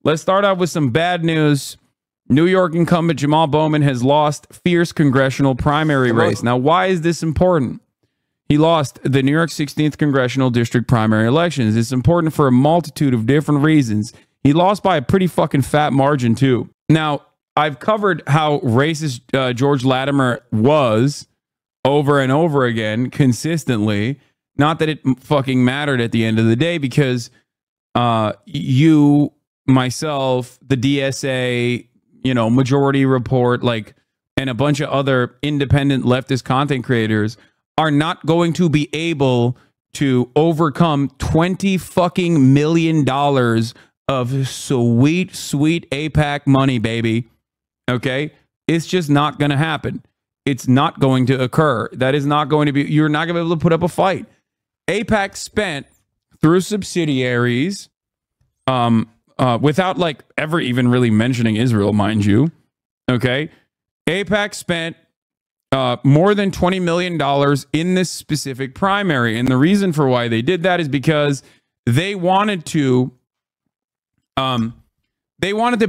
Let's start out with some bad news. New York incumbent Jamaal Bowman has lost fierce congressional primary race. Now, why is this important? He lost the New York 16th congressional district primary elections. It's important for a multitude of different reasons. He lost by a pretty fucking fat margin, too. Now, I've covered how racist George Latimer was over and over again, consistently. Not that it fucking mattered at the end of the day, because you, myself, the DSA, Majority Report, and a bunch of other independent leftist content creators are not going to be able to overcome $20 fucking million of sweet, sweet AIPAC money, baby. Okay? It's just not going to happen. It's not going to occur. That is not going to be, you're not going to be able to put up a fight. AIPAC spent through subsidiaries, without ever even really mentioning Israel, mind you. Okay. AIPAC spent more than $20 million in this specific primary. And the reason for why they did that is because they wanted to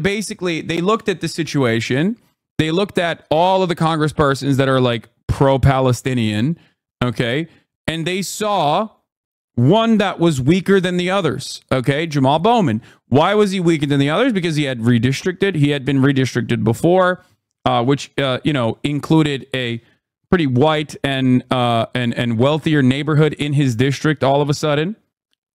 basically, they looked at the situation. They looked at all of the congresspersons that are pro-Palestinian. Okay. And they saw one that was weaker than the others. Okay, Jamaal Bowman. Why was he weaker than the others? Because he had redistricted. He had been redistricted before, which included a pretty white and wealthier neighborhood in his district. All of a sudden,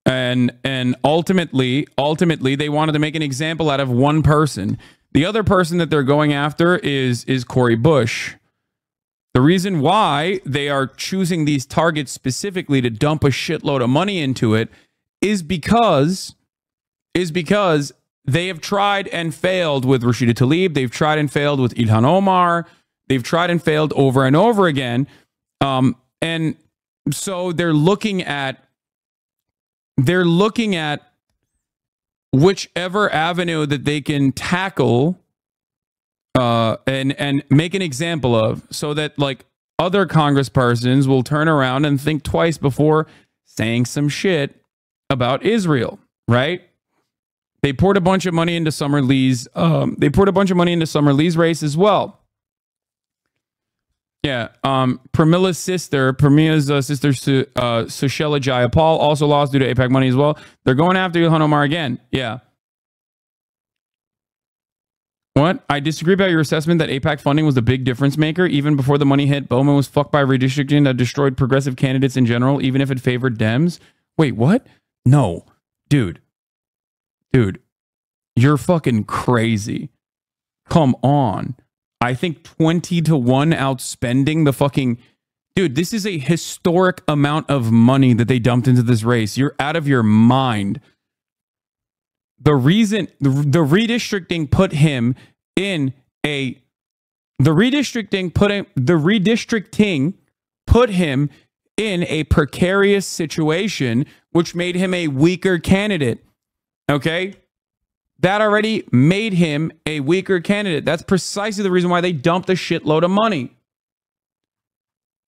and ultimately, they wanted to make an example out of one person. The other person that they're going after is Cori Bush. The reason why they are choosing these targets specifically to dump a shitload of money into it is because they have tried and failed with Rashida Tlaib. They've tried and failed with Ilhan Omar. They've tried and failed over and over again. And so they're looking at whichever avenue that they can tackle and make an example of, so that other congresspersons will turn around and think twice before saying some shit about Israel, right? They poured a bunch of money into Summer Lee's race as well. Yeah, Premilla's sister, Sushila Jayapal, also lost due to AIPAC money as well. They're going after Ilhan Omar again. Yeah. What? I disagree about your assessment that AIPAC funding was the big difference maker. Even before the money hit, Bowman was fucked by redistricting that destroyed progressive candidates in general, even if it favored Dems. Wait, what? No. Dude, you're fucking crazy. Come on. I think 20 to 1 outspending the fucking... Dude, this is a historic amount of money that they dumped into this race. You're out of your mind. The reason the redistricting put him in a precarious situation, which made him a weaker candidate. Okay? That already made him a weaker candidate. That's precisely the reason why they dumped a shitload of money.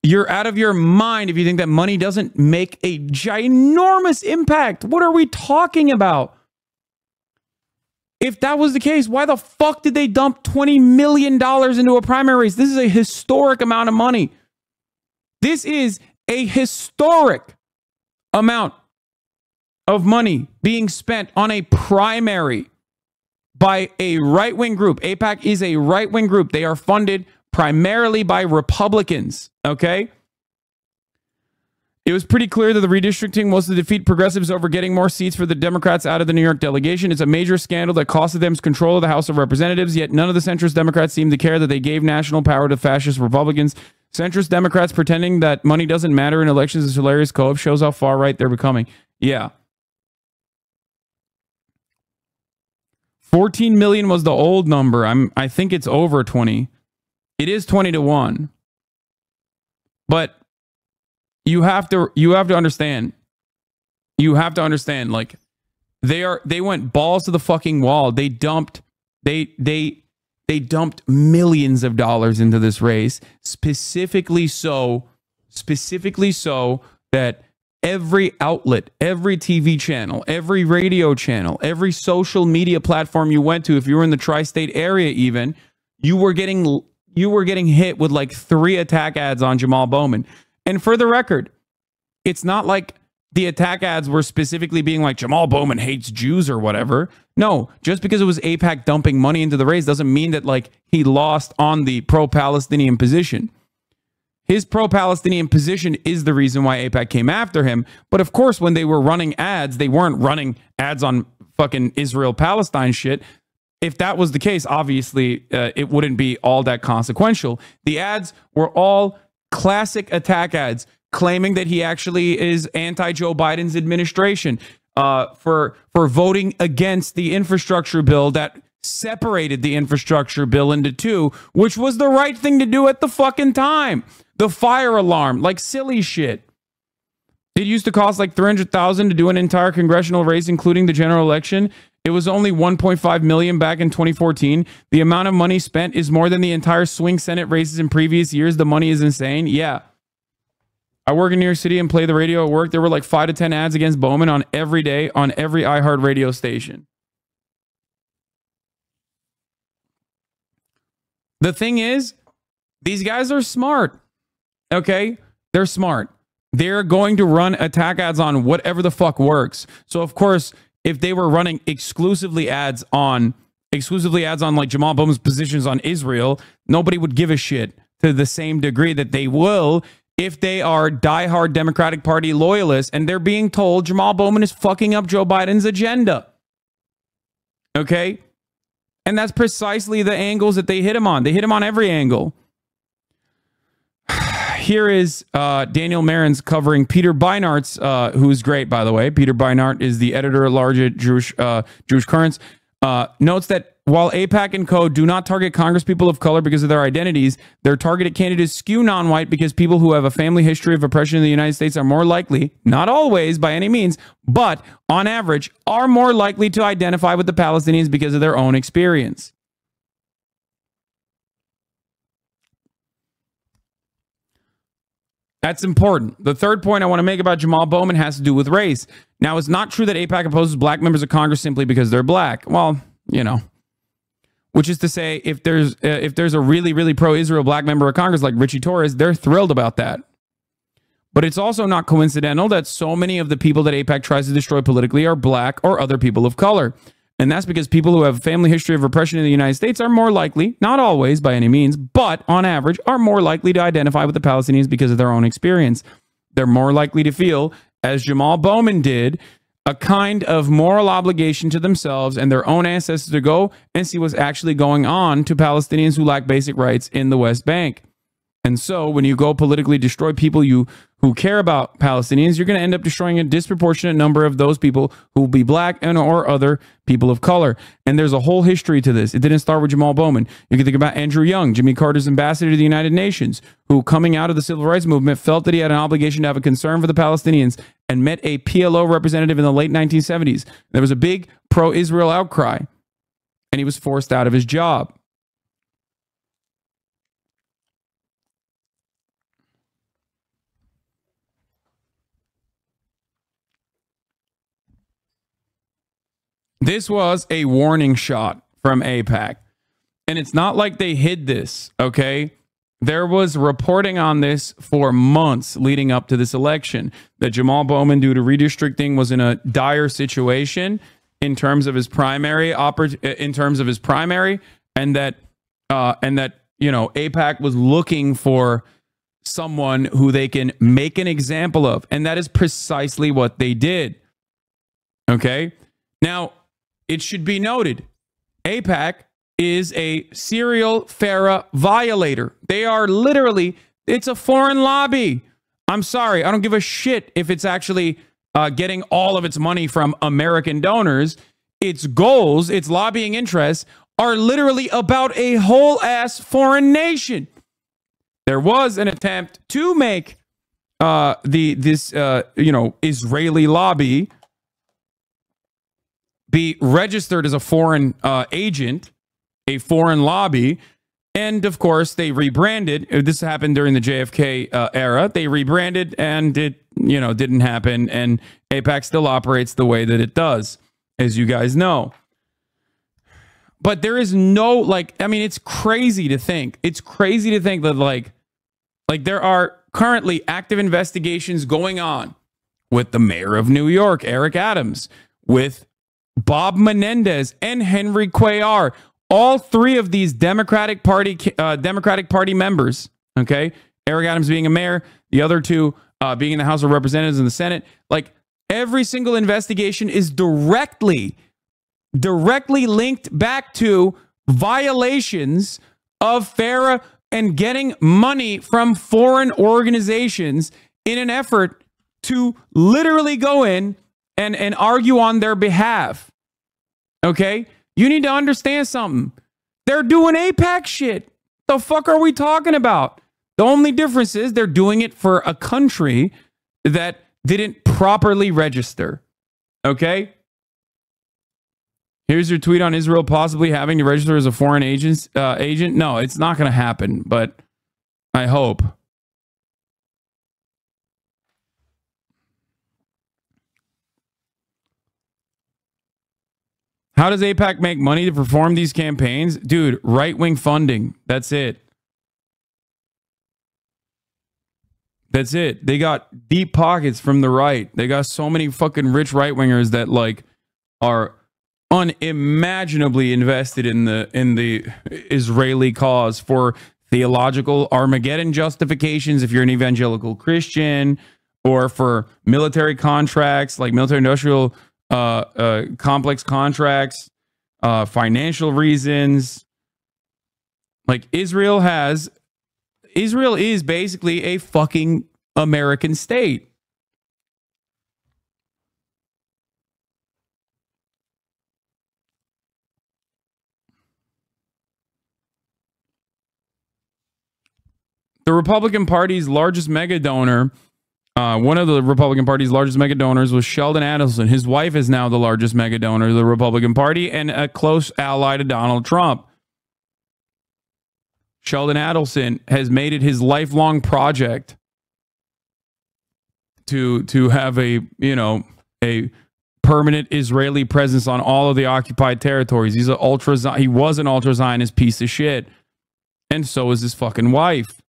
You're out of your mind if you think that money doesn't make a ginormous impact. What are we talking about? If that was the case, why the fuck did they dump $20 million into a primary race? This is a historic amount of money. This is a historic amount of money being spent on a primary by a right-wing group. AIPAC is a right-wing group. They are funded primarily by Republicans, okay? It was pretty clear that the redistricting was to defeat progressives over getting more seats for the Democrats out of the New York delegation. It's a major scandal that costed them control of the House of Representatives, yet none of the centrist Democrats seem to care that they gave national power to fascist Republicans. Centrist Democrats pretending that money doesn't matter in elections is hilarious co-op, shows how far right they're becoming. Yeah. 14 million was the old number. I think it's over 20. It is 20 to 1. But you have to understand. You have to understand, like, they went balls to the fucking wall. They dumped millions of dollars into this race, specifically so that every outlet, every TV channel, every radio channel, every social media platform you went to, if you were in the tri-state area even, you were getting hit with like 3 attack ads on Jamaal Bowman. And for the record, it's not like the attack ads were specifically being like Jamaal Bowman hates Jews or whatever. No, just because it was AIPAC dumping money into the race doesn't mean that like he lost on the pro-Palestinian position. His pro-Palestinian position is the reason why AIPAC came after him. But of course, when they were running ads, they weren't running ads on fucking Israel-Palestine shit. If that was the case, obviously, it wouldn't be all that consequential. The ads were all classic attack ads, claiming that he actually is anti-Joe Biden's administration for voting against the infrastructure bill that separated the infrastructure bill into 2, which was the right thing to do at the fucking time. The fire alarm, like silly shit. It used to cost like $300,000 to do an entire congressional race, including the general election. It was only $1.5 million back in 2014. The amount of money spent is more than the entire swing Senate races in previous years. The money is insane. Yeah. I work in New York City and play the radio at work. There were like 5 to 10 ads against Bowman on every day on every iHeart radio station. The thing is, these guys are smart. Okay? They're smart. They're going to run attack ads on whatever the fuck works. So of course, if they were running exclusively ads on like Jamaal Bowman's positions on Israel, nobody would give a shit to the same degree that they will if they are diehard Democratic Party loyalists and they're being told Jamaal Bowman is fucking up Joe Biden's agenda. Okay? And that's precisely the angles that they hit him on. They hit him on every angle. Here is Daniel Marin's covering Peter Beinart's, who's great, by the way. Peter Beinart is the editor-at-large at Jewish Currents. Notes that while AIPAC and co. do not target congresspeople of color because of their identities, their targeted candidates skew non-white because people who have a family history of oppression in the United States are more likely, not always by any means, but on average, are more likely to identify with the Palestinians because of their own experience. That's important. The third point I want to make about Jamaal Bowman has to do with race. Now, it's not true that AIPAC opposes black members of Congress simply because they're black. Well, you know, which is to say, if there's a really, really pro-Israel black member of Congress like Richie Torres, they're thrilled about that. But it's also not coincidental that so many of the people that AIPAC tries to destroy politically are black or other people of color. And that's because people who have a family history of repression in the United States are more likely, not always by any means, but on average, are more likely to identify with the Palestinians because of their own experience. They're more likely to feel, as Jamaal Bowman did, a kind of moral obligation to themselves and their own ancestors to go and see what's actually going on to Palestinians who lack basic rights in the West Bank. And so when you go politically destroy people who care about Palestinians, you're going to end up destroying a disproportionate number of those people who will be black and or other people of color. And there's a whole history to this. It didn't start with Jamaal Bowman. You can think about Andrew Young, Jimmy Carter's ambassador to the United Nations, who coming out of the civil rights movement felt that he had an obligation to have a concern for the Palestinians and met a PLO representative in the late 1970s. There was a big pro-Israel outcry and he was forced out of his job. This was a warning shot from AIPAC. And it's not like they hid this, okay? There was reporting on this for months leading up to this election that Jamaal Bowman, due to redistricting, was in a dire situation in terms of his primary, and that you know, AIPAC was looking for someone who they can make an example of, and that is precisely what they did. Okay? Now, it should be noted, AIPAC is a serial FARA violator. They are literally, it's a foreign lobby. I'm sorry, I don't give a shit if it's actually getting all of its money from American donors. Its goals, its lobbying interests are literally about a whole ass foreign nation. There was an attempt to make this Israeli lobby be registered as a foreign agent, a foreign lobby, And of course, they rebranded. This happened during the JFK era. They rebranded, and it, didn't happen. And AIPAC still operates the way that it does, as you guys know. But there is no, it's crazy to think. It's crazy to think that like there are currently active investigations going on with the mayor of New York, Eric Adams, with Bob Menendez and Henry Cuellar. All three of these Democratic Party members, okay? Eric Adams being a mayor, the other two being in the House of Representatives and the Senate. Like, every single investigation is directly linked back to violations of FARA and getting money from foreign organizations in an effort to literally go in and argue on their behalf. Okay? You need to understand something. They're doing AIPAC shit. The fuck are we talking about? The only difference is they're doing it for a country that didn't properly register. Okay? Here's your tweet on Israel possibly having to register as a foreign agent. No, it's not going to happen, but I hope. How does AIPAC make money to perform these campaigns? Dude, right-wing funding. That's it. That's it. They got deep pockets from the right. They got so many fucking rich right-wingers that are unimaginably invested in the Israeli cause for theological Armageddon justifications if you're an evangelical Christian, or for military contracts like military-industrial complex contracts, financial reasons. Like, Israel is basically a fucking American state. The Republican Party's largest mega donor, one of the Republican Party's largest mega donors was Sheldon Adelson. His wife is now the largest mega donor of the Republican Party and a close ally to Donald Trump. Sheldon Adelson has made it his lifelong project to have a permanent Israeli presence on all of the occupied territories. He was an ultra Zionist piece of shit, and so is his fucking wife.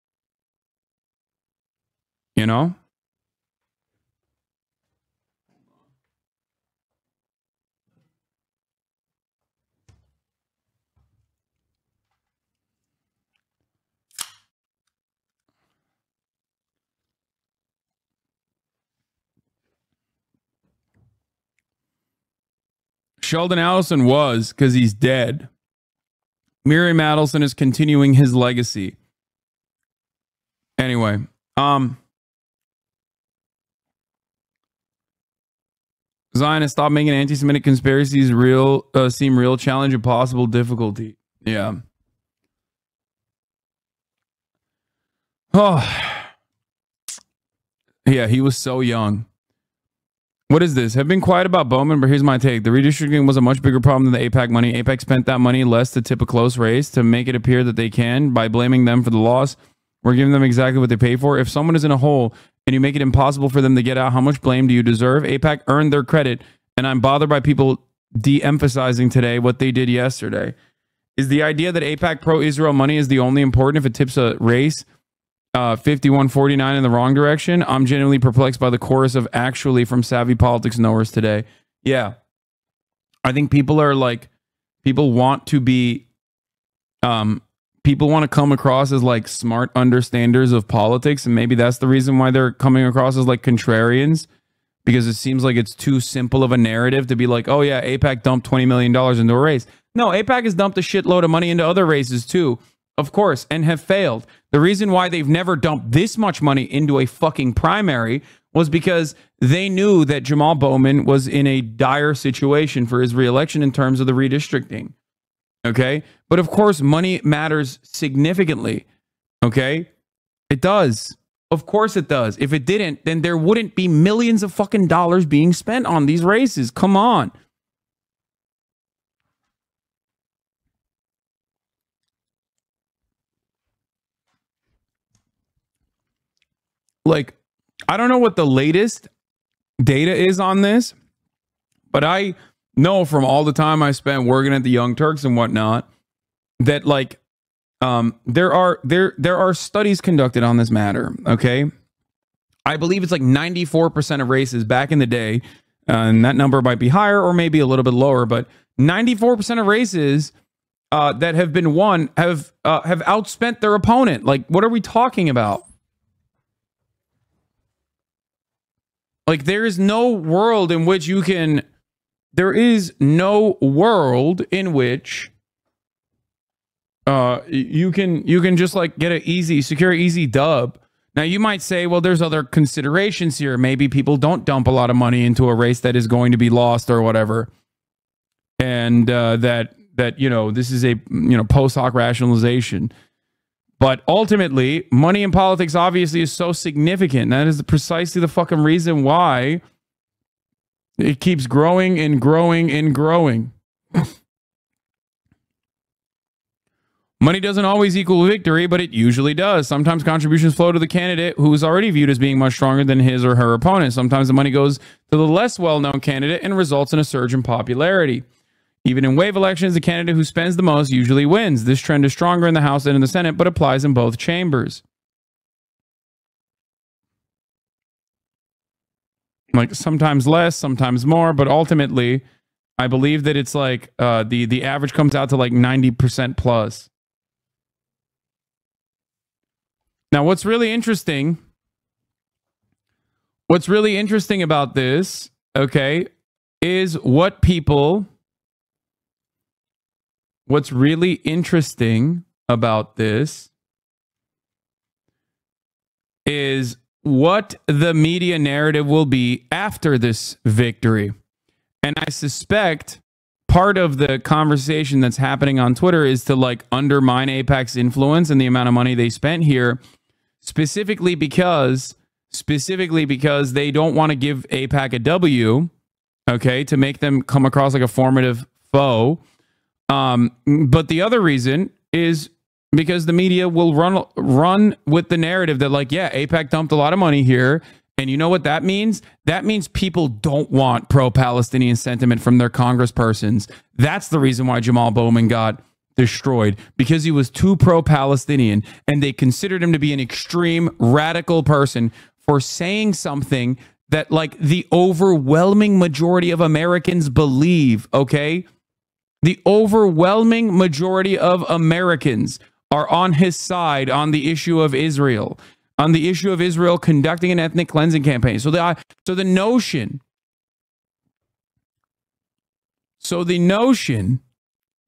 You know? Sheldon Adelson was, because he's dead. Miriam Adelson is continuing his legacy. Anyway, Zionists, stop making anti-Semitic conspiracies seem real, challenge, and possible difficulty. Yeah. Oh. Yeah, he was so young. What is this? Have been quiet about Bowman, but here's my take. The redistricting was a much bigger problem than the AIPAC money. AIPAC spent that money less to tip a close race to make it appear that they can by blaming them for the loss. We're giving them exactly what they pay for. If someone is in a hole and you make it impossible for them to get out, how much blame do you deserve? AIPAC earned their credit, and I'm bothered by people de-emphasizing today what they did yesterday. Is the idea that AIPAC pro-Israel money is the only important if it tips a race 51-49 in the wrong direction? I'm genuinely perplexed by the chorus of actually from savvy politics knowers today. Yeah. I think people are people want to be, people want to come across as smart understanders of politics. And maybe that's the reason why they're coming across as contrarians, because it seems like it's too simple of a narrative to be like, oh yeah, AIPAC dumped $20 million into a race. No, AIPAC has dumped a shitload of money into other races too, of course, and have failed. The reason why they've never dumped this much money into a fucking primary was because they knew that Jamaal Bowman was in a dire situation for his reelection in terms of the redistricting. Okay? But of course, money matters significantly. Okay? It does. Of course it does. If it didn't, then there wouldn't be millions of fucking dollars being spent on these races. Come on. like, I don't know what the latest data is on this, but I know from all the time I spent working at the Young Turks and whatnot that like there are studies conducted on this matter. Okay, I believe it's like 94% of races back in the day, and that number might be higher or maybe a little bit lower, but 94% of races that have been won have outspent their opponent. Like, what are we talking about? Like, there is no world in which you can. There is no world in which you can just like get a secure easy dub. Now you might say, well, there's other considerations here. Maybe people don't dump a lot of money into a race that is going to be lost or whatever, and that this is a post hoc rationalization. But ultimately, money in politics obviously is so significant. That is precisely the fucking reason why it keeps growing and growing and growing. Money doesn't always equal victory, but it usually does. Sometimes contributions flow to the candidate who is already viewed as being much stronger than his or her opponent. Sometimes the money goes to the less well-known candidate and results in a surge in popularity. Even in wave elections, the candidate who spends the most usually wins. This trend is stronger in the House than in the Senate, but applies in both chambers. Like sometimes less, sometimes more, but ultimately, I believe that it's like the average comes out to like 90% plus. Now, what's really interesting about this, okay, is what's really interesting about this is what the media narrative will be after this victory. And I suspect part of the conversation that's happening on Twitter is to like undermine AIPAC's influence and the amount of money they spent here, specifically because they don't want to give AIPAC a W, okay, to make them come across like a formative foe. But the other reason is because the media will run with the narrative that like, yeah, AIPAC dumped a lot of money here. And you know what that means? That means people don't want pro-Palestinian sentiment from their congresspersons. That's the reason why Jamaal Bowman got destroyed, because he was too pro-Palestinian, and they considered him to be an extreme radical person for saying something that like the overwhelming majority of Americans believe, okay? The overwhelming majority of Americans are on his side on the issue of Israel, on the issue of Israel conducting an ethnic cleansing campaign. So the notion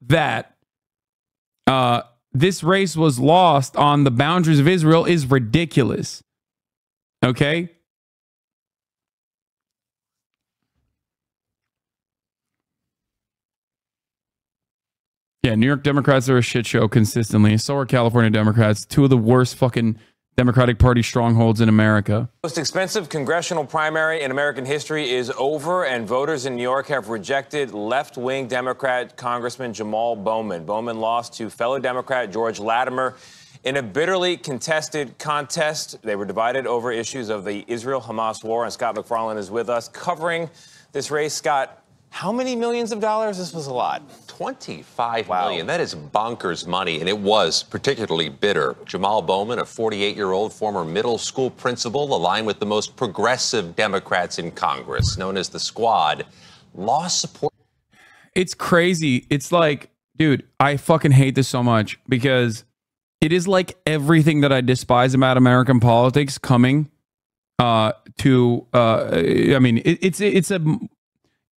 that this race was lost on the boundaries of Israel is ridiculous. Okay? Yeah, New York Democrats are a shit show consistently. So are California Democrats. Two of the worst fucking Democratic Party strongholds in America. Most expensive congressional primary in American history is over, and voters in New York have rejected left-wing Democrat Congressman Jamaal Bowman. Bowman lost to fellow Democrat George Latimer in a bitterly contested contest. They were divided over issues of the Israel-Hamas war, and Scott McFarlane is with us covering this race. Scott, how many millions of dollars? This was a lot. 25 million. That is bonkers money, and it was particularly bitter. Jamaal Bowman, a 48-year-old former middle school principal, aligned with the most progressive Democrats in Congress, known as the Squad, lost support. It's crazy. It's like, dude, I fucking hate this so much because it is like everything that I despise about American politics coming I mean,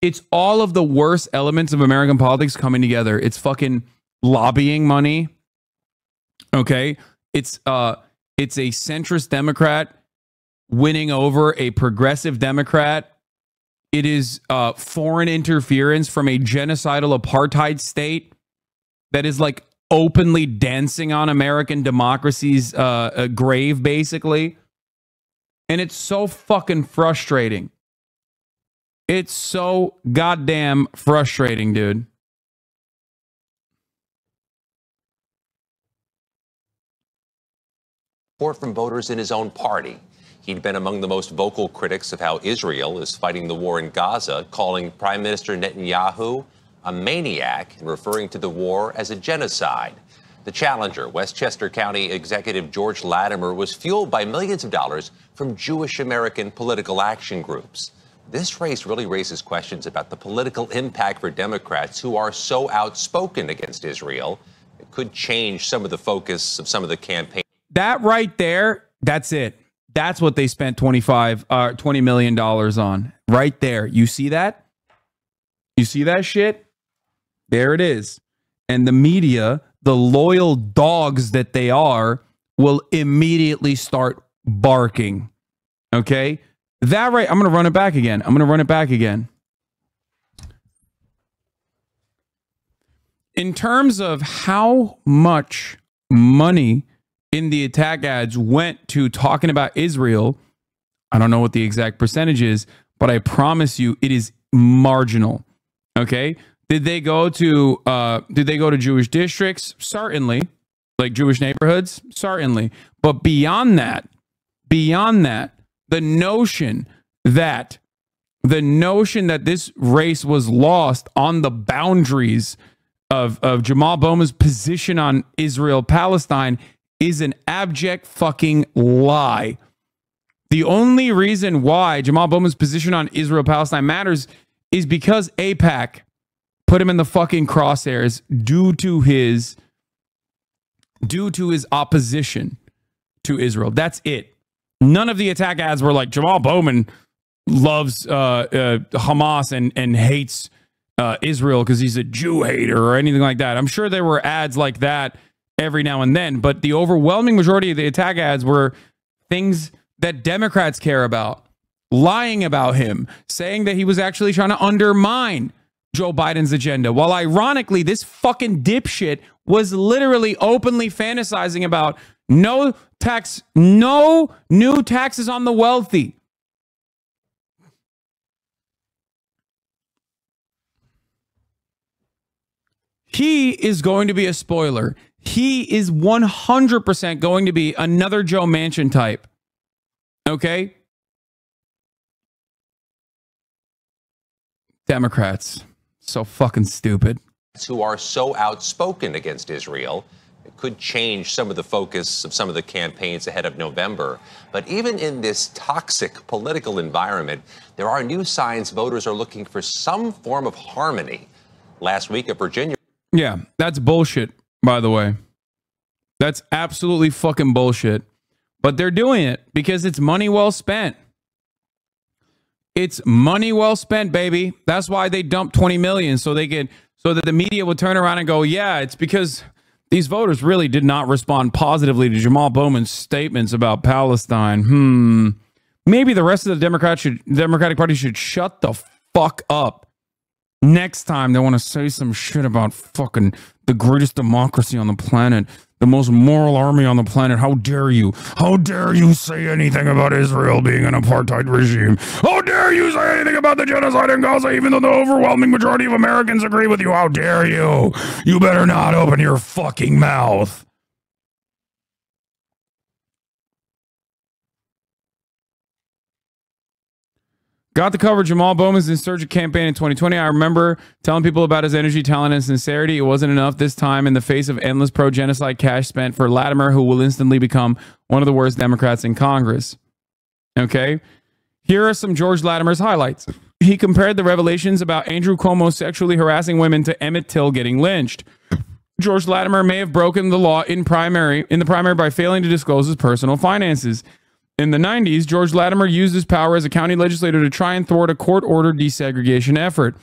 it's all of the worst elements of American politics coming together. It's fucking lobbying money. Okay. It's a centrist Democrat winning over a progressive Democrat. It is foreign interference from a genocidal apartheid state that is like openly dancing on American democracy's grave, basically. And it's so fucking frustrating. It's so goddamn frustrating, dude. Support from voters in his own party. He'd been among the most vocal critics of how Israel is fighting the war in Gaza, calling Prime Minister Netanyahu a maniac and referring to the war as a genocide. The challenger, Westchester County Executive George Latimer, was fueled by millions of dollars from Jewish American political action groups. This race really raises questions about the political impact for Democrats who are so outspoken against Israel. It could change some of the focus of some of the campaign. That right there, that's it. That's what they spent $20 million on. Right there. You see that? You see that shit? There it is. And the media, the loyal dogs that they are, will immediately start barking. Okay? That right, I'm going to run it back again. In terms of how much money in the attack ads went to talking about Israel, I don't know what the exact percentage is, but I promise you it is marginal. Okay? Did they go to Jewish districts? Certainly. Like Jewish neighborhoods? Certainly. But beyond that, the notion that this race was lost on the boundaries of Jamaal Bowman's position on Israel-Palestine is an abject fucking lie. The only reason why Jamaal Bowman's position on Israel-Palestine matters is because AIPAC put him in the fucking crosshairs due to his opposition to Israel. That's it. None of the attack ads were like Jamaal Bowman loves Hamas and hates Israel because he's a Jew hater or anything like that. I'm sure there were ads like that every now and then, but the overwhelming majority of the attack ads were things that Democrats care about. Lying about him, saying that he was actually trying to undermine Joe Biden's agenda, while ironically, this fucking dipshit was literally openly fantasizing about no new taxes on the wealthy. He is going to be a spoiler. He is 100% going to be another Joe Manchin type. Okay? Democrats. So fucking stupid. Who are so outspoken against Israel. It could change some of the focus of some of the campaigns ahead of November. But even in this toxic political environment, there are new signs voters are looking for some form of harmony. Last week at Virginia. Yeah, that's bullshit, by the way. That's absolutely fucking bullshit. But they're doing it because it's money well spent. It's money well spent, baby. That's why they dumped 20 million so that the media would turn around and go, yeah, it's because these voters really did not respond positively to Jamaal Bowman's statements about Palestine. Maybe the rest of the Democratic Party should shut the fuck up. Next time they want to say some shit about fucking the greatest democracy on the planet, the most moral army on the planet. How dare you? How dare you say anything about Israel being an apartheid regime? How dare you say anything about the genocide in Gaza, even though the overwhelming majority of Americans agree with you? How dare you? You better not open your fucking mouth. Got the cover. Jamaal Bowman's insurgent campaign in 2020. I remember telling people about his energy, talent, and sincerity. It wasn't enough this time in the face of endless pro-genocide cash spent for Latimer, who will instantly become one of the worst Democrats in Congress. Okay? Here are some George Latimer's highlights. He compared the revelations about Andrew Cuomo sexually harassing women to Emmett Till getting lynched. George Latimer may have broken the law in the primary by failing to disclose his personal finances. In the 90s, George Latimer used his power as a county legislator to try and thwart a court-ordered desegregation effort.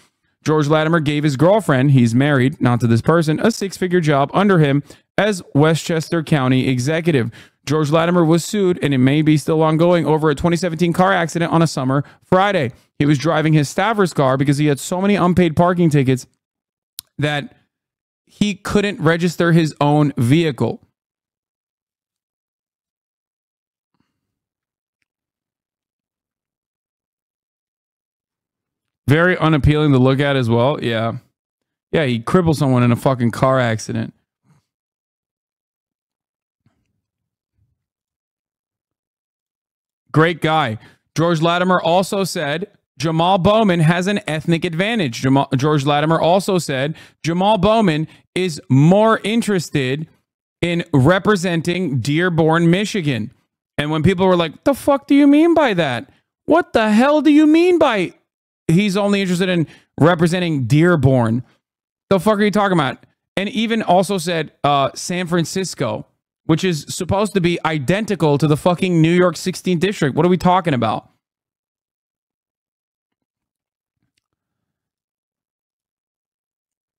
George Latimer gave his girlfriend, he's married, not to this person, a six-figure job under him as Westchester County executive. George Latimer was sued, and it may be still ongoing, over a 2017 car accident on a summer Friday. He was driving his staffer's car because he had so many unpaid parking tickets that he couldn't register his own vehicle. Very unappealing to look at as well. Yeah. Yeah, he crippled someone in a fucking car accident. Great guy. George Latimer also said Jamaal Bowman has an ethnic advantage. George Latimer also said Jamaal Bowman is more interested in representing Dearborn, Michigan. And when people were like, the fuck do you mean by that? What the hell do you mean by he's only interested in representing Dearborn? The fuck are you talking about? And even also said San Francisco, which is supposed to be identical to the fucking New York 16th district. What are we talking about?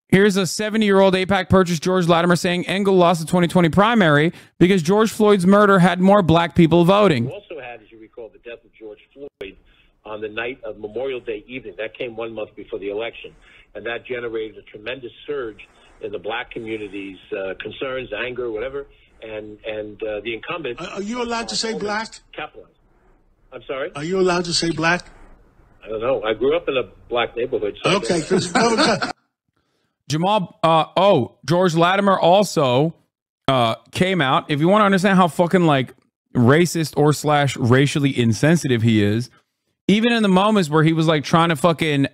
Here's a 70-year-old AIPAC purchase, George Latimer, saying Engel lost the 2020 primary because George Floyd's murder had more black people voting. We also had, as you recall, the death of George Floyd on the night of Memorial Day evening. That came 1 month before the election, and that generated a tremendous surge in the black community's concerns, anger, whatever, and the incumbent... Are you allowed to say black? Capitalized. I'm sorry? Are you allowed to say black? I don't know. I grew up in a black neighborhood. So okay. George Latimer also came out. If you want to understand how fucking like racist or / racially insensitive he is, even in the moments where he was like trying to fucking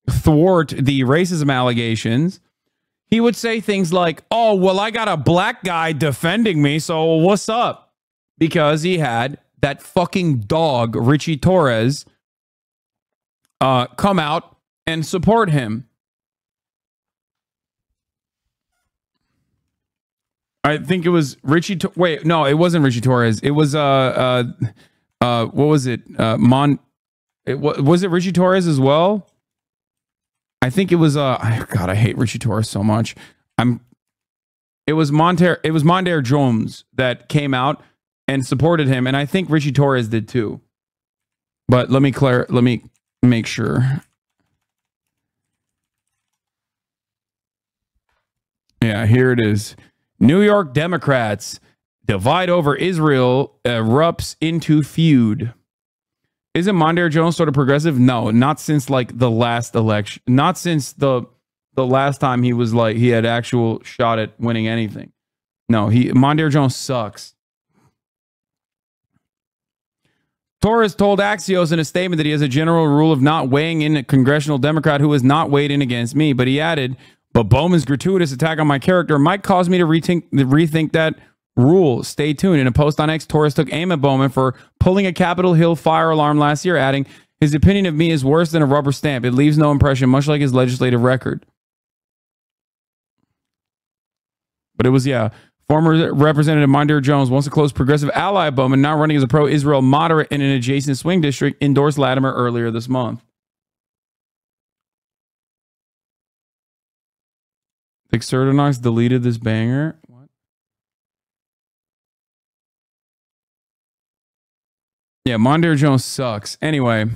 thwart the racism allegations, he would say things like, oh, well, I got a black guy defending me, so what's up? Because he had that fucking dog, Richie Torres, come out and support him. I think it was Richie. Wait, no, it wasn't Richie Torres. It was what was it? Was it Richie Torres as well? I think it was God, I hate Richie Torres so much. It was Mondaire Jones that came out and supported him, and I think Richie Torres did too. But let me make sure. Yeah, here it is. New York Democrats divide over Israel erupts into feud. Isn't Mondaire Jones sort of progressive? No, not since like the last election. Not since the last time he was like he had actual shot at winning anything. No, Mondaire Jones sucks. Torres told Axios in a statement that he has a general rule of not weighing in a congressional Democrat who has not weighed in against me, but he added, but Bowman's gratuitous attack on my character might cause me to rethink that rule. Stay tuned. In a post on X, Torres took aim at Bowman for pulling a Capitol Hill fire alarm last year, adding, his opinion of me is worse than a rubber stamp. It leaves no impression, much like his legislative record. But it was, yeah, former Representative Mondaire Jones, once a close progressive ally of Bowman, now running as a pro-Israel moderate in an adjacent swing district, endorsed Latimer earlier this month. Xertonox deleted this banger. What? Yeah, Mondaire Jones sucks. Anyway,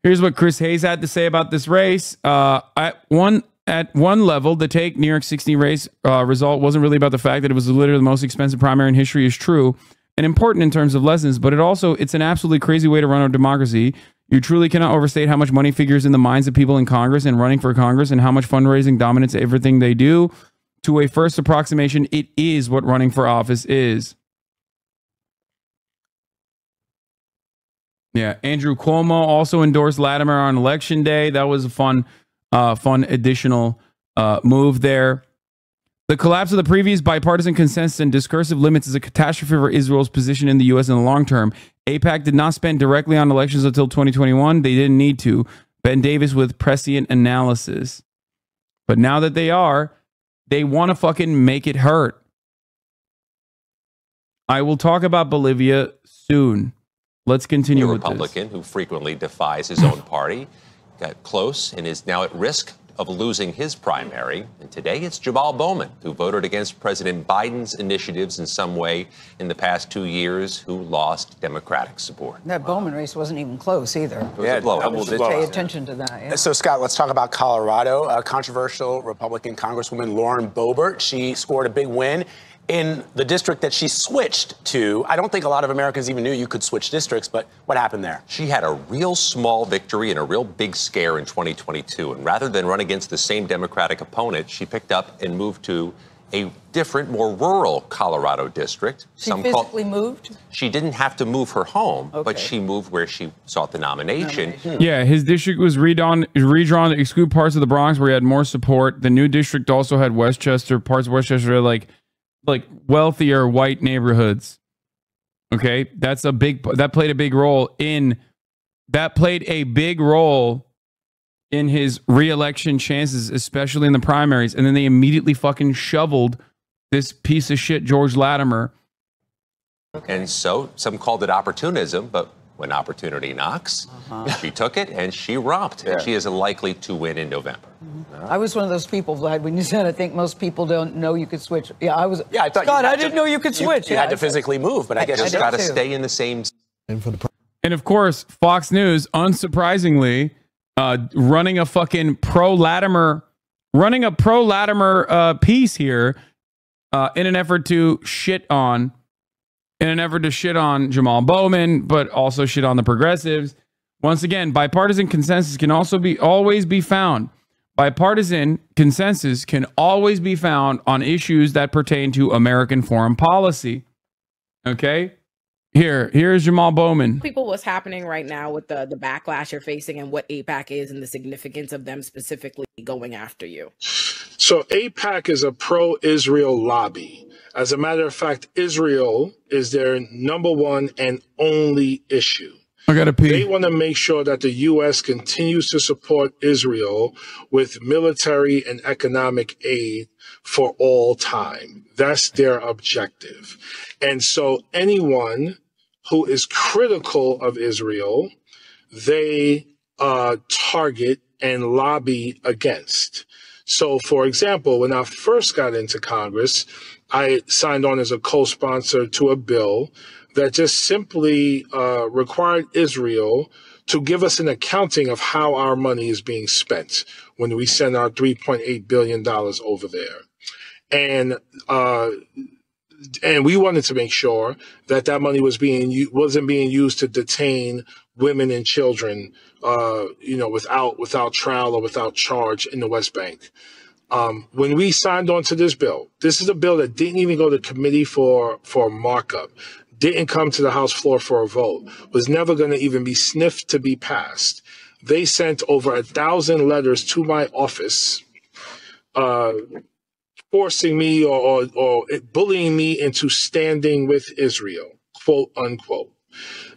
here's what Chris Hayes had to say about this race. At one level, the take New York 16 race result wasn't really about the fact that it was literally the most expensive primary in history is true and important in terms of lessons, but it's an absolutely crazy way to run our democracy. You truly cannot overstate how much money figures in the minds of people in Congress and running for Congress and how much fundraising dominates everything they do. To a first approximation, it is what running for office is. Yeah, Andrew Cuomo also endorsed Latimer on election day. That was a fun additional move there. The collapse of the previous bipartisan consensus and discursive limits is a catastrophe for Israel's position in the U.S. in the long term. AIPAC did not spend directly on elections until 2021. They didn't need to. Ben Davis with prescient analysis. But now that they want to fucking make it hurt. I will talk about Bolivia soon. Let's continue with this. A Republican who frequently defies his own party got close and is now at risk of losing his primary. And today it's Jamaal Bowman, who voted against President Biden's initiatives in some way in the past 2 years, who lost Democratic support. That Bowman race wasn't even close either. It was a blowout. Pay attention to that. Yeah. So, Scott, let's talk about Colorado. Controversial Republican Congresswoman Lauren Boebert. She scored a big win in the district that she switched to. I don't think a lot of Americans even knew you could switch districts, but what happened there? She had a real small victory and a real big scare in 2022. And rather than run against the same Democratic opponent, she picked up and moved to a different, more rural Colorado district. She physically moved? She didn't have to move her home, but she moved where she sought the nomination. Yeah, his district was redrawn to exclude parts of the Bronx where he had more support. The new district also had Westchester, parts of Westchester had like wealthier white neighborhoods. Okay, that played a big role in his re-election chances, especially in the primaries. And then they immediately fucking shoveled this piece of shit George Latimer. And so some called it opportunism, but when opportunity knocks, she took it and she romped. And she is likely to win in November. I was one of those people, Vlad, when you said, I think most people don't know you could switch. Yeah, I was. Yeah, I thought God, I didn't know you could switch. You had to physically move, but I guess you just got to stay in the same. And of course, Fox News, unsurprisingly, running a fucking pro-Latimer piece here in an effort to shit on Jamaal Bowman, but also shit on the progressives. Once again, bipartisan consensus can always be found. Bipartisan consensus can always be found on issues that pertain to American foreign policy. Okay? Here's Jamaal Bowman. People, what's happening right now with the backlash you're facing and what AIPAC is and the significance of them specifically going after you. So AIPAC is a pro-Israel lobby. As a matter of fact, Israel is their number one and only issue. I gotta pee. They want to make sure that the U.S. continues to support Israel with military and economic aid for all time. That's their objective. And so anyone who is critical of Israel, they target and lobby against. So, for example, when I first got into Congress, I signed on as a co-sponsor to a bill that just simply required Israel to give us an accounting of how our money is being spent when we send our $3.8 billion over there. And we wanted to make sure that that money wasn't being used to detain women and children, without trial or without charge in the West Bank. When we signed on to this bill, this is a bill that didn't even go to committee for markup, didn't come to the House floor for a vote, was never going to even be sniffed to be passed. They sent over 1,000 letters to my office, forcing me or bullying me into standing with Israel, quote unquote.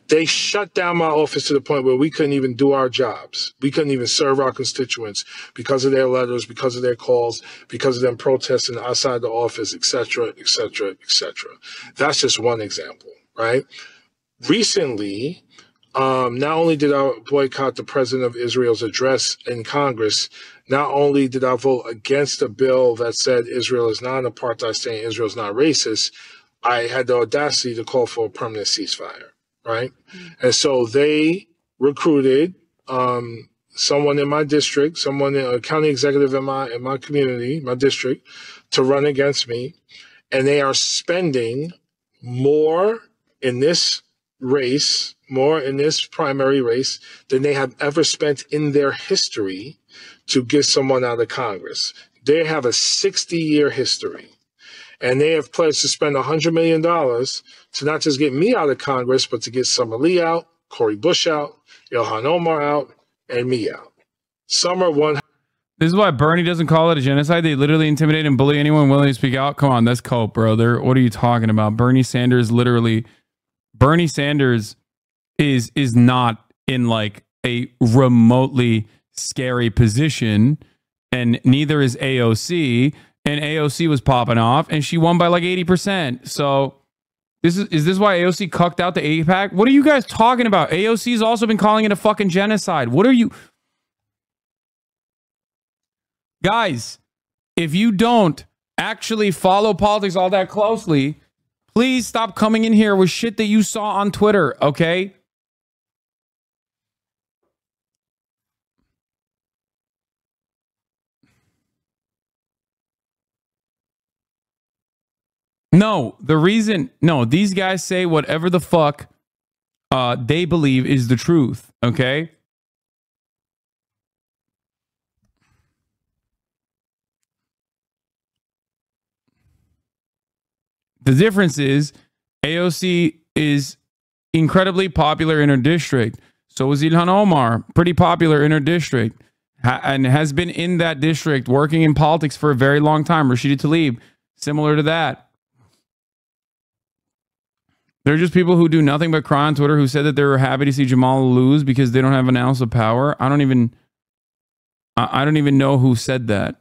They shut down my office to the point where we couldn't even do our jobs. We couldn't even serve our constituents because of their letters, because of their calls, because of them protesting outside the office, et cetera, et cetera, et cetera. That's just one example, right? Recently, not only did I boycott the president of Israel's address in Congress, not only did I vote against a bill that said Israel is not an apartheid state, Israel is not racist, I had the audacity to call for a permanent ceasefire. Right. And so they recruited someone in my district, a county executive in my community, my district, to run against me. And they are spending more in this race, more in this primary race than they have ever spent in their history to get someone out of Congress. They have a 60-year history. And they have pledged to spend $100 million to not just get me out of Congress, but to get Summer Lee out, Cori Bush out, Ilhan Omar out, and me out. Summer won. This is why Bernie doesn't call it a genocide. They literally intimidate and bully anyone willing to speak out. Come on, that's cope, brother. What are you talking about? Bernie Sanders is not in like a remotely scary position, and neither is AOC. And AOC was popping off, and she won by like 80%. So is this why AOC cucked out the AIPAC? What are you guys talking about? AOC's also been calling it a fucking genocide. What are you... Guys, if you don't actually follow politics all that closely, please stop coming in here with shit that you saw on Twitter, okay? These guys say whatever the fuck they believe is the truth, okay? The difference is AOC is incredibly popular in her district. So is Ilhan Omar, pretty popular in her district, and has been in that district working in politics for a very long time. Rashida Tlaib, similar to that. They're just people who do nothing but cry on Twitter who said that they were happy to see Jamal lose because they don't have an ounce of power. I don't even know who said that.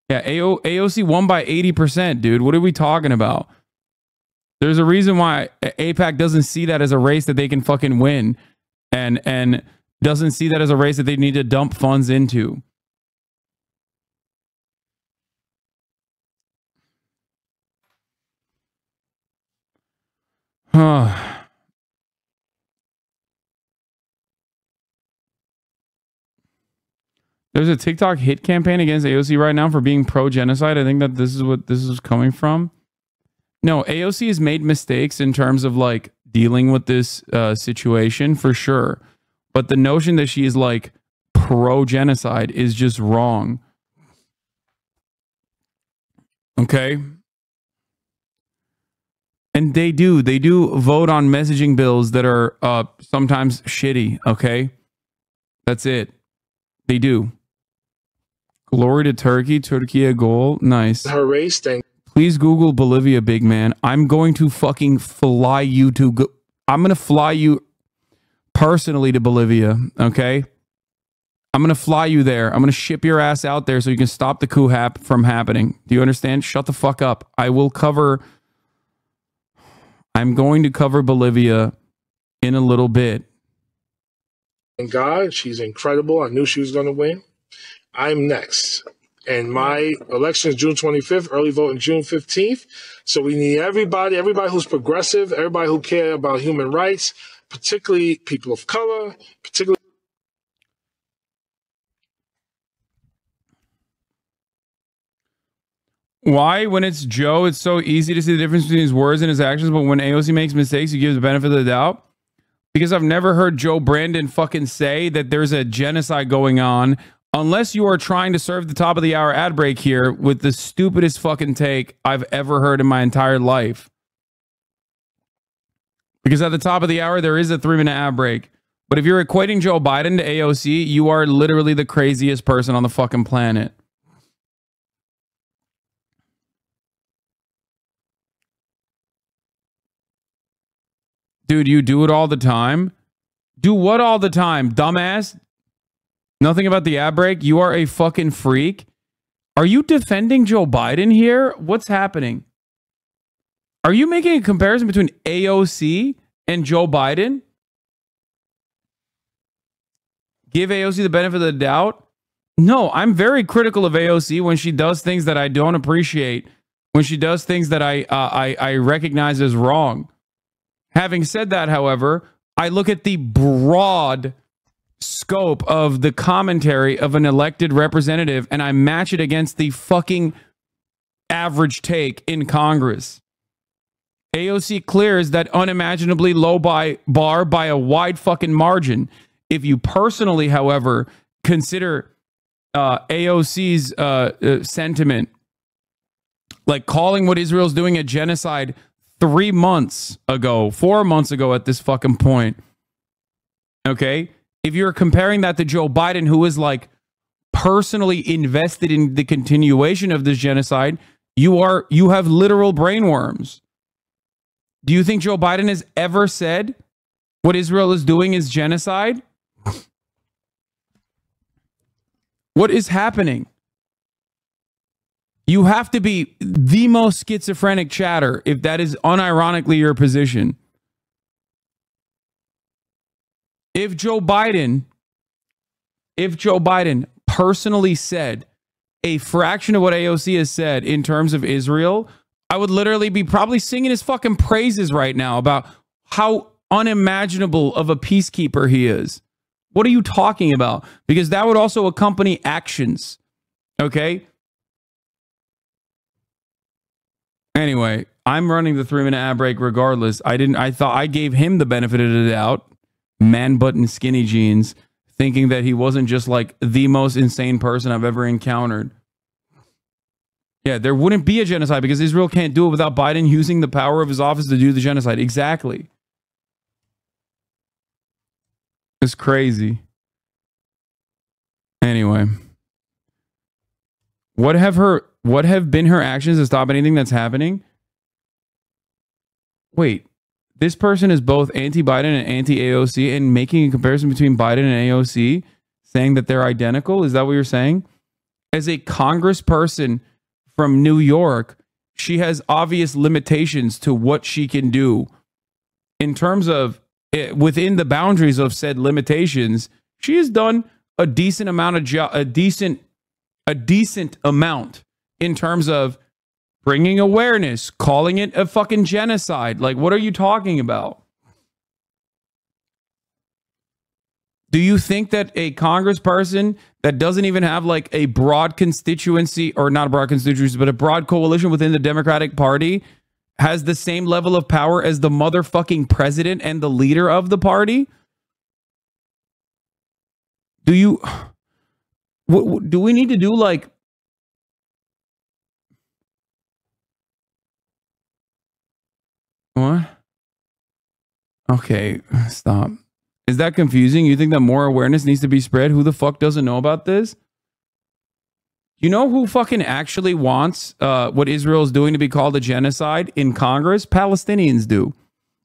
Yeah, AOC won by 80%, dude. What are we talking about? There's a reason why AIPAC doesn't see that as a race that they can fucking win and doesn't see that as a race that they need to dump funds into. There's a TikTok hit campaign against AOC right now for being pro-genocide. I think that this is what this is coming from. No, AOC has made mistakes in terms of like dealing with this situation for sure. But the notion that she is like pro-genocide is just wrong. Okay. And they do vote on messaging bills that are sometimes shitty. Okay. That's it. They do. Glory to Turkey. Turkey a goal. Nice. Her race thing. Please Google Bolivia, big man. I'm going to fucking fly you to go. I'm going to fly you personally to Bolivia. Okay. I'm going to fly you there. I'm going to ship your ass out there so you can stop the coup from happening. Do you understand? Shut the fuck up. I'm going to cover Bolivia in a little bit. And God, she's incredible. I knew she was going to win. I'm next. And my election is June 25th, early voting June 15th. So we need everybody who's progressive, everybody who care about human rights, particularly people of color, particularly. Why, when it's Joe, it's so easy to see the difference between his words and his actions, but when AOC makes mistakes, he gives the benefit of the doubt? Because I've never heard Joe Brandon fucking say that there's a genocide going on, unless you are trying to serve the top of the hour ad break here with the stupidest fucking take I've ever heard in my entire life. Because at the top of the hour, there is a 3-minute ad break. But if you're equating Joe Biden to AOC, you are literally the craziest person on the fucking planet. Dude, you do it all the time? Do what all the time, dumbass? Nothing about the ad break? You are a fucking freak? Are you defending Joe Biden here? What's happening? Are you making a comparison between AOC and Joe Biden? Give AOC the benefit of the doubt? No, I'm very critical of AOC when she does things that I don't appreciate, when she does things that I recognize as wrong. Having said that, however, I look at the broad scope of the commentary of an elected representative and I match it against the fucking average take in Congress. AOC clears that unimaginably low bar by a wide fucking margin. If you personally, however, consider AOC's sentiment, like calling what Israel's doing a genocide 3 months ago, 4 months ago at this fucking point. Okay? If you're comparing that to Joe Biden, who is like personally invested in the continuation of this genocide, you have literal brainworms. Do you think Joe Biden has ever said what Israel is doing is genocide? What is happening? You have to be the most schizophrenic chatter if that is unironically your position. If Joe Biden personally said a fraction of what AOC has said in terms of Israel, I would literally be probably singing his fucking praises right now about how unimaginable of a peacekeeper he is. What are you talking about? Because that would also accompany actions. Okay? Anyway, I'm running the 3-minute ad break regardless. I thought I gave him the benefit of the doubt. Man button skinny jeans, thinking that he wasn't just like the most insane person I've ever encountered. Yeah, there wouldn't be a genocide because Israel can't do it without Biden using the power of his office to do the genocide. Exactly. It's crazy. Anyway, what have been her actions to stop anything that's happening? Wait, this person is both anti-Biden and anti-AOC and making a comparison between Biden and AOC, saying that they're identical? Is that what you're saying? As a congressperson from New York, she has obvious limitations to what she can do in terms of within the boundaries of said limitations. She has done a decent amount of a decent amount in terms of bringing awareness, calling it a fucking genocide. Like, what are you talking about? Do you think that a congressperson that doesn't even have like a broad constituency, or not a broad constituency, but a broad coalition within the Democratic Party has the same level of power as the motherfucking president and the leader of the party? Do you... do we need to do like... What? Okay, stop. Is that confusing? You think that more awareness needs to be spread? Who the fuck doesn't know about this? You know who fucking actually wants what Israel is doing to be called a genocide in Congress? Palestinians do.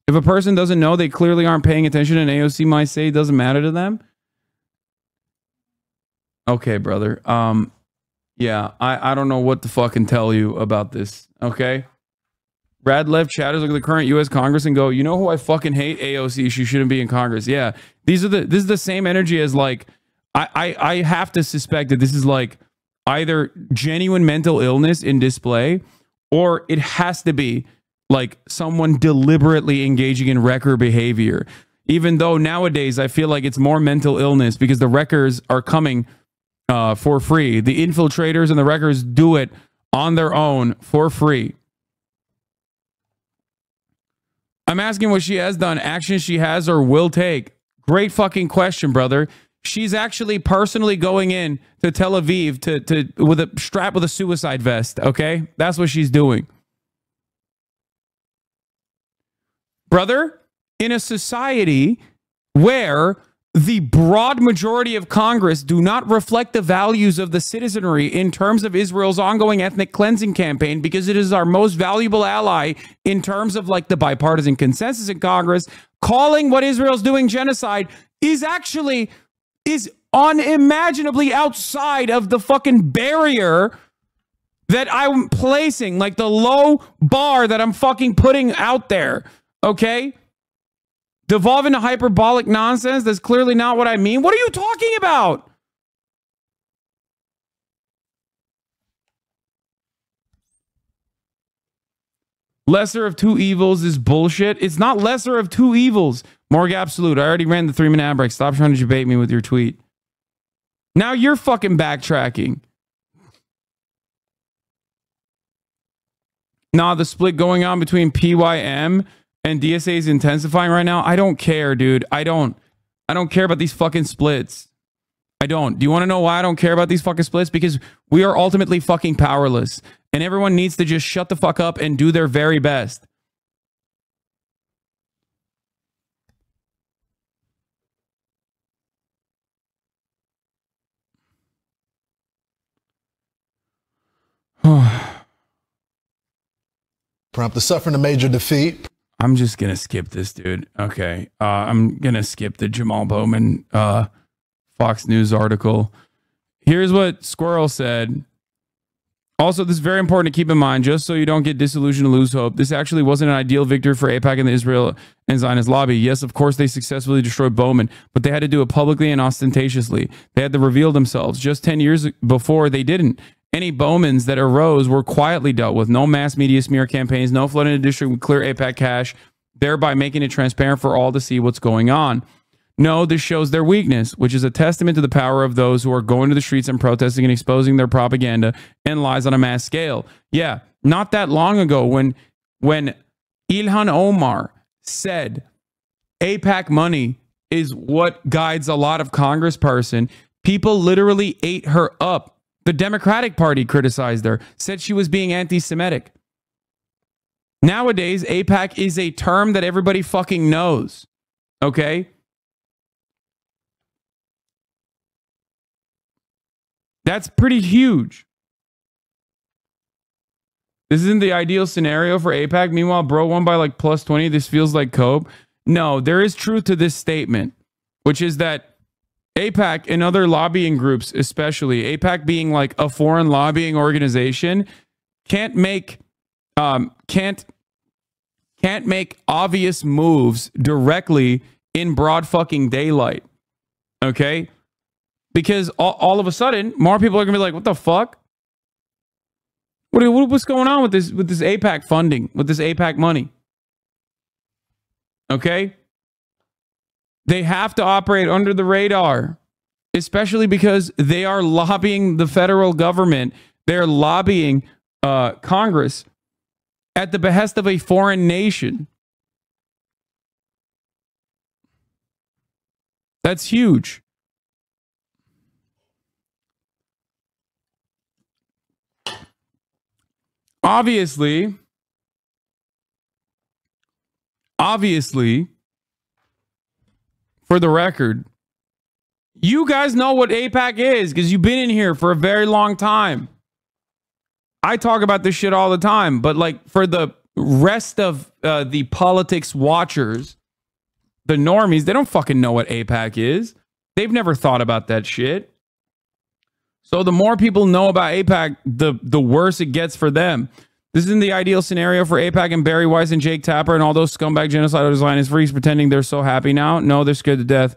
If a person doesn't know, they clearly aren't paying attention, and AOC might say it doesn't matter to them. Okay, brother. Yeah, I don't know what to fucking tell you about this, okay? Brad left chatters look at the current U.S. Congress and go, you know who I fucking hate? AOC. She shouldn't be in Congress. Yeah, this is the same energy as like, I have to suspect that this is like either genuine mental illness in display, or it has to be like someone deliberately engaging in wrecker behavior. Even though nowadays I feel like it's more mental illness because the wreckers are coming for free. The infiltrators and the wreckers do it on their own for free. I'm asking what she has done, actions she has or will take. Great fucking question, brother. She's actually personally going in to Tel Aviv to with a strap with a suicide vest, okay? That's what she's doing. Brother, in a society where the broad majority of Congress do not reflect the values of the citizenry in terms of Israel's ongoing ethnic cleansing campaign, because it is our most valuable ally in terms of like the bipartisan consensus in Congress, calling what Israel's doing genocide is unimaginably outside of the fucking barrier that I'm placing, like the low bar that I'm fucking putting out there, okay? Devolve into hyperbolic nonsense. That's clearly not what I mean. What are you talking about? Lesser of two evils is bullshit. It's not lesser of two evils. Morg Absolute. I already ran the 3-minute ad break. Stop trying to debate me with your tweet. Now you're fucking backtracking. Nah, the split going on between PYM and DSA is intensifying right now. I don't care, dude. I don't care about these fucking splits. I don't. Do you want to know why I don't care about these fucking splits? Because we are ultimately fucking powerless. And everyone needs to just shut the fuck up and do their very best. Trump, the suffering a major defeat. I'm just going to skip this, dude. Okay. I'm going to skip the Jamaal Bowman Fox News article. Here's what Squirrel said. Also, this is very important to keep in mind, just so you don't get disillusioned and lose hope. This actually wasn't an ideal victory for AIPAC and the Israel and Zionist lobby. Yes, of course, they successfully destroyed Bowman, but they had to do it publicly and ostentatiously. They had to reveal themselves. Just 10 years before, they didn't. Any Bowmans that arose were quietly dealt with. No mass media smear campaigns, no flooding the district with clear AIPAC cash, thereby making it transparent for all to see what's going on. No, this shows their weakness, which is a testament to the power of those who are going to the streets and protesting and exposing their propaganda and lies on a mass scale. Yeah, not that long ago when Ilhan Omar said AIPAC money is what guides a lot of congressperson, people literally ate her up. The Democratic Party criticized her, said she was being anti-Semitic. Nowadays, AIPAC is a term that everybody fucking knows. Okay? That's pretty huge. This isn't the ideal scenario for AIPAC. Meanwhile, bro won by like plus 20. This feels like cope. No, there is truth to this statement, which is that AIPAC and other lobbying groups, especially AIPAC being like a foreign lobbying organization, can't make obvious moves directly in broad fucking daylight. Okay? Because all of a sudden, more people are gonna be like, "What the fuck? What's going on with this AIPAC funding, with this AIPAC money?" Okay? They have to operate under the radar, especially because they are lobbying the federal government. They're lobbying Congress at the behest of a foreign nation. That's huge. Obviously, for the record, you guys know what AIPAC is because you've been in here for a very long time. I talk about this shit all the time, but like for the rest of the politics watchers, the normies, they don't fucking know what AIPAC is. They've never thought about that shit. So the more people know about AIPAC, the worse it gets for them. This isn't the ideal scenario for AIPAC and Barry Weiss and Jake Tapper and all those scumbag genocidal Zionist freaks pretending they're so happy now. No, they're scared to death.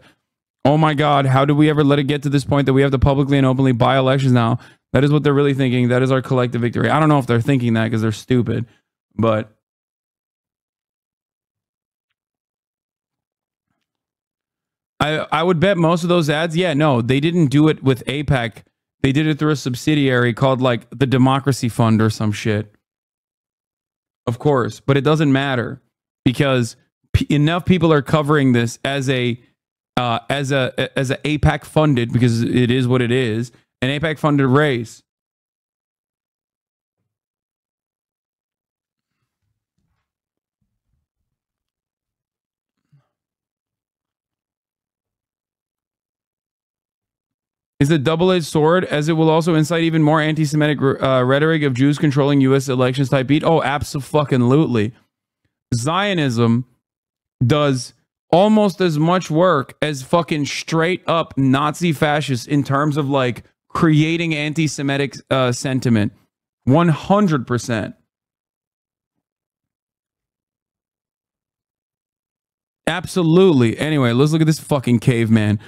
Oh my God, how did we ever let it get to this point that we have to publicly and openly buy elections now? That is what they're really thinking. That is our collective victory. I don't know if they're thinking that because they're stupid, but I would bet most of those ads, yeah, no, they didn't do it with AIPAC. They did it through a subsidiary called like the Democracy Fund or some shit. Of course, but it doesn't matter because enough people are covering this as a AIPAC funded, because it is what it is, an AIPAC funded race. Is a double-edged sword, as it will also incite even more anti-Semitic rhetoric of Jews controlling U.S. elections type beat. Oh, absolutely. Zionism does almost as much work as fucking straight up Nazi fascists in terms of like creating anti-Semitic sentiment. 100%. Absolutely. Anyway, let's look at this fucking caveman.